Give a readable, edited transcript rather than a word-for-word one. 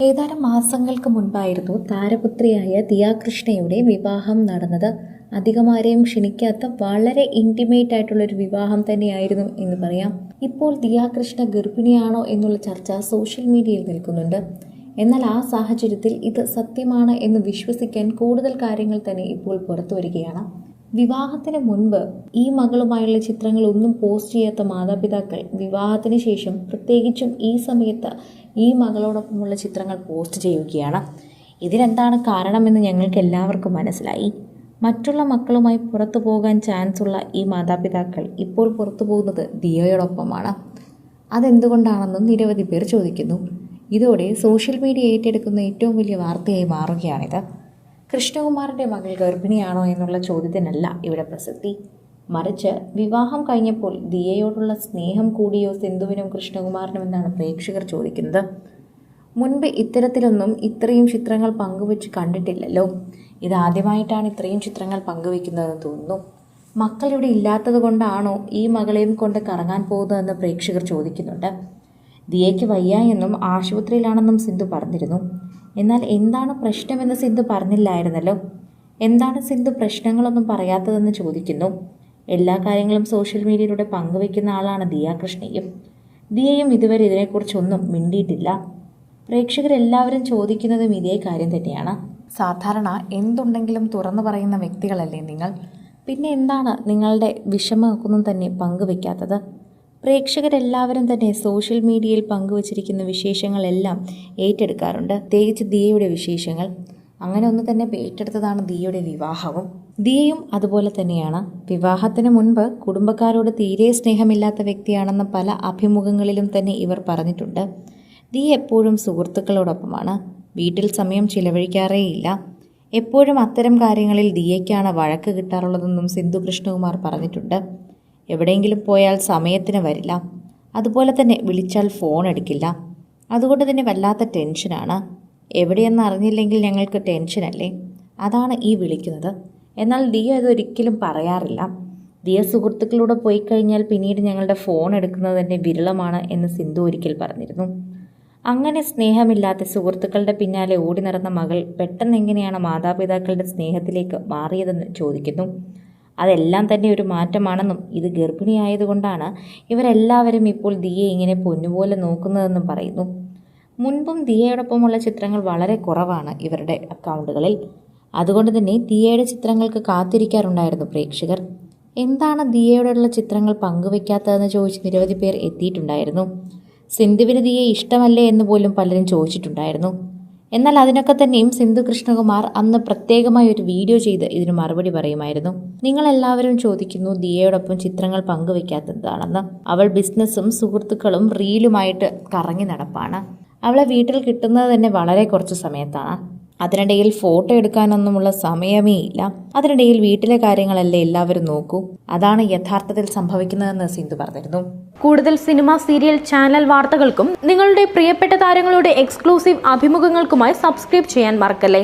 ഏതാനും മാസങ്ങൾക്ക് മുൻപായിരുന്നു താരപുത്രിയായ ദിയാകൃഷ്ണയുടെ വിവാഹം നടന്നത്. അധികമാരെയും ക്ഷണിക്കാത്ത വളരെ ഇൻറ്റിമേറ്റ് ആയിട്ടുള്ളൊരു വിവാഹം തന്നെയായിരുന്നു എന്ന് പറയാം. ഇപ്പോൾ ദിയാകൃഷ്ണ ഗർഭിണിയാണോ എന്നുള്ള ചർച്ച സോഷ്യൽ മീഡിയയിൽ നിൽക്കുന്നുണ്ട്. എന്നാൽ ആ സാഹചര്യത്തിൽ ഇത് സത്യമാണ് എന്ന് വിശ്വസിക്കാൻ കൂടുതൽ കാര്യങ്ങൾ തന്നെ ഇപ്പോൾ പുറത്തു വരികയാണ്. വിവാഹത്തിന് മുൻപ് ഈ മകളുമായുള്ള ചിത്രങ്ങൾ ഒന്നും പോസ്റ്റ് ചെയ്യാത്ത മാതാപിതാക്കൾ വിവാഹത്തിന് ശേഷം, പ്രത്യേകിച്ചും ഈ സമയത്ത് ഈ മകളോടൊപ്പമുള്ള ചിത്രങ്ങൾ പോസ്റ്റ് ചെയ്യുകയാണ്. ഇതിനെന്താണ് കാരണമെന്ന് ഞങ്ങൾക്ക് എല്ലാവർക്കും മനസ്സിലായി. മറ്റുള്ള മക്കളുമായി പുറത്തു പോകാൻ ചാൻസ് ഉള്ള ഈ മാതാപിതാക്കൾ ഇപ്പോൾ പുറത്തു പോകുന്നത് ദിയയോടൊപ്പമാണ്. അതെന്തുകൊണ്ടാണെന്നും നിരവധി പേർ ചോദിക്കുന്നു. ഇതോടെ സോഷ്യൽ മീഡിയ ഏറ്റെടുക്കുന്ന ഏറ്റവും വലിയ വാർത്തയായി മാറുകയാണിത്. കൃഷ്ണകുമാറിൻ്റെ മകൾ ഗർഭിണിയാണോ എന്നുള്ള ചോദ്യത്തിനല്ല ഇവിടെ പ്രസക്തി, മറിച്ച് വിവാഹം കഴിഞ്ഞപ്പോൾ ദിയയോടുള്ള സ്നേഹം കൂടിയോ സിന്ധുവിനും കൃഷ്ണകുമാറിനും എന്നാണ് പ്രേക്ഷകർ ചോദിക്കുന്നത്. മുൻപ് ഇത്തരത്തിലൊന്നും ഇത്രയും ചിത്രങ്ങൾ പങ്കുവെച്ച് കണ്ടിട്ടില്ലല്ലോ. ഇതാദ്യമായിട്ടാണ് ഇത്രയും ചിത്രങ്ങൾ പങ്കുവെക്കുന്നതെന്ന് തോന്നുന്നു. മക്കൾ ഇവിടെ ഇല്ലാത്തത് കൊണ്ടാണോ ഈ മകളെയും കൊണ്ട് കറങ്ങാൻ പോകുന്നതെന്ന് പ്രേക്ഷകർ ചോദിക്കുന്നുണ്ട്. ദിയയ്ക്ക് വയ്യ എന്നും ആശുപത്രിയിലാണെന്നും സിന്ധു പറഞ്ഞിരുന്നു. എന്നാൽ എന്താണ് പ്രശ്നമെന്ന് സിന്ധു പറഞ്ഞില്ലായിരുന്നല്ലോ. എന്താണ് സിന്ധു പ്രശ്നങ്ങളൊന്നും പറയാത്തതെന്ന് ചോദിക്കുന്നു. എല്ലാ കാര്യങ്ങളും സോഷ്യൽ മീഡിയയിലൂടെ പങ്കുവെക്കുന്ന ആളാണ് ദിയാകൃഷ്ണയും. ദിയയും ഇതുവരെ ഇതിനെക്കുറിച്ചൊന്നും മിണ്ടിയിട്ടില്ല. പ്രേക്ഷകരെല്ലാവരും ചോദിക്കുന്നതും ഇതേ കാര്യം തന്നെയാണ്. സാധാരണ എന്തുണ്ടെങ്കിലും തുറന്നു പറയുന്ന വ്യക്തികളല്ലേ നിങ്ങൾ? പിന്നെ എന്താണ് നിങ്ങളുടെ വിഷമമൊന്നും തന്നെ പങ്കുവെക്കാത്തത്? പ്രേക്ഷകരെല്ലാവരും തന്നെ സോഷ്യൽ മീഡിയയിൽ പങ്കുവച്ചിരിക്കുന്ന വിശേഷങ്ങളെല്ലാം ഏറ്റെടുക്കാറുണ്ട്, പ്രത്യേകിച്ച് ദിയയുടെ വിശേഷങ്ങൾ. അങ്ങനെ ഒന്ന് തന്നെ ഏറ്റെടുത്തതാണ് ദിയയുടെ വിവാഹവും. ദിയയും അതുപോലെ തന്നെയാണ്. വിവാഹത്തിന് മുൻപ് കുടുംബക്കാരോട് തീരെ സ്നേഹമില്ലാത്ത വ്യക്തിയാണെന്ന് പല അഭിമുഖങ്ങളിലും തന്നെ ഇവർ പറഞ്ഞിട്ടുണ്ട്. ദിയ എപ്പോഴും സുഹൃത്തുക്കളോടൊപ്പമാണ്, വീട്ടിൽ സമയം ചിലവഴിക്കാറേയില്ല. എപ്പോഴും അത്തരം കാര്യങ്ങളിൽ ദിയയ്ക്കാണ് വഴക്ക് കിട്ടാറുള്ളതെന്നും സിന്ധു കൃഷ്ണകുമാർ പറഞ്ഞിട്ടുണ്ട്. എവിടെയെങ്കിലും പോയാൽ സമയത്തിന് വരില്ല, അതുപോലെ തന്നെ വിളിച്ചാൽ ഫോൺ എടുക്കില്ല. അതുകൊണ്ട് തന്നെ വല്ലാത്ത ടെൻഷനാണ്. എവിടെയെന്ന് അറിഞ്ഞില്ലെങ്കിൽ ഞങ്ങൾക്ക് ടെൻഷനല്ലേ, അതാണ് ഈ വിളിക്കുന്നത്. എന്നാൽ ദിയ ഇതൊരിക്കലും പറയാറില്ല. ദിയ സുഹൃത്തുക്കളോട് പോയി കഴിഞ്ഞാൽ പിന്നീട് ഞങ്ങളുടെ ഫോൺ എടുക്കുന്നത് തന്നെ വിരളമാണ് എന്ന് സിന്ധു ഒരിക്കൽ പറഞ്ഞിരുന്നു. അങ്ങനെ സ്നേഹമില്ലാത്ത സുഹൃത്തുക്കളുടെ പിന്നാലെ ഓടി നടന്ന മകൾ പെട്ടെന്ന് എങ്ങനെയാണ് മാതാപിതാക്കളുടെ സ്നേഹത്തിലേക്ക് മാറിയതെന്ന് ചോദിക്കുന്നു. അതെല്ലാം തന്നെ ഒരു മാറ്റമാണെന്നും ഇത് ഗർഭിണിയായതുകൊണ്ടാണ് ഇവരെല്ലാവരും ഇപ്പോൾ ദിയയെ ഇങ്ങനെ പൊന്നുപോലെ നോക്കുന്നതെന്നും പറയുന്നു. മുൻപും ദിയയോടൊപ്പമുള്ള ചിത്രങ്ങൾ വളരെ കുറവാണ് ഇവരുടെ അക്കൗണ്ടുകളിൽ. അതുകൊണ്ട് തന്നെ ദിയയുടെ ചിത്രങ്ങൾക്ക് കാത്തിരിക്കാറുണ്ടായിരുന്നു പ്രേക്ഷകർ. എന്താണ് ദിയയോടുള്ള ചിത്രങ്ങൾ പങ്കുവെക്കാത്തതെന്ന് ചോദിച്ച് നിരവധി പേർ എത്തിയിട്ടുണ്ടായിരുന്നു. സിന്ധുവിന് ദിയയെ ഇഷ്ടമല്ലേ എന്ന് പോലും പലരും ചോദിച്ചിട്ടുണ്ടായിരുന്നു. എന്നാൽ അതിനൊക്കെ തന്നെയും സിന്ധു കൃഷ്ണകുമാർ അന്ന് പ്രത്യേകമായി ഒരു വീഡിയോ ചെയ്ത് ഇതിന് മറുപടി പറയുമായിരുന്നു. നിങ്ങളെല്ലാവരും ചോദിക്കുന്നു ദിയയോടൊപ്പം ചിത്രങ്ങൾ പങ്കുവെക്കാത്തതാണെന്ന്. അവൾ ബിസിനസ്സും സുഹൃത്തുക്കളും റീലുമായിട്ട് കറങ്ങി നടപ്പാണ്. അവളെ വീട്ടിൽ കിട്ടുന്നത് തന്നെ വളരെ കുറച്ച് സമയത്താണ്. അതിനിടയിൽ ഫോട്ടോ എടുക്കാനൊന്നുമുള്ള സമയമേ ഇല്ല. അതിനിടയിൽ വീട്ടിലെ കാര്യങ്ങളല്ലേ എല്ലാവരും നോക്കൂ. അതാണ് യഥാർത്ഥത്തിൽ സംഭവിക്കുന്നതെന്ന് സിന്ധു പറഞ്ഞിരുന്നു. കൂടുതൽ സിനിമ, സീരിയൽ, ചാനൽ വാർത്തകൾക്കും നിങ്ങളുടെ പ്രിയപ്പെട്ട താരങ്ങളുടെ എക്സ്ക്ലൂസീവ് അഭിമുഖങ്ങൾക്കുമായി സബ്സ്ക്രൈബ് ചെയ്യാൻ മറക്കല്ലേ.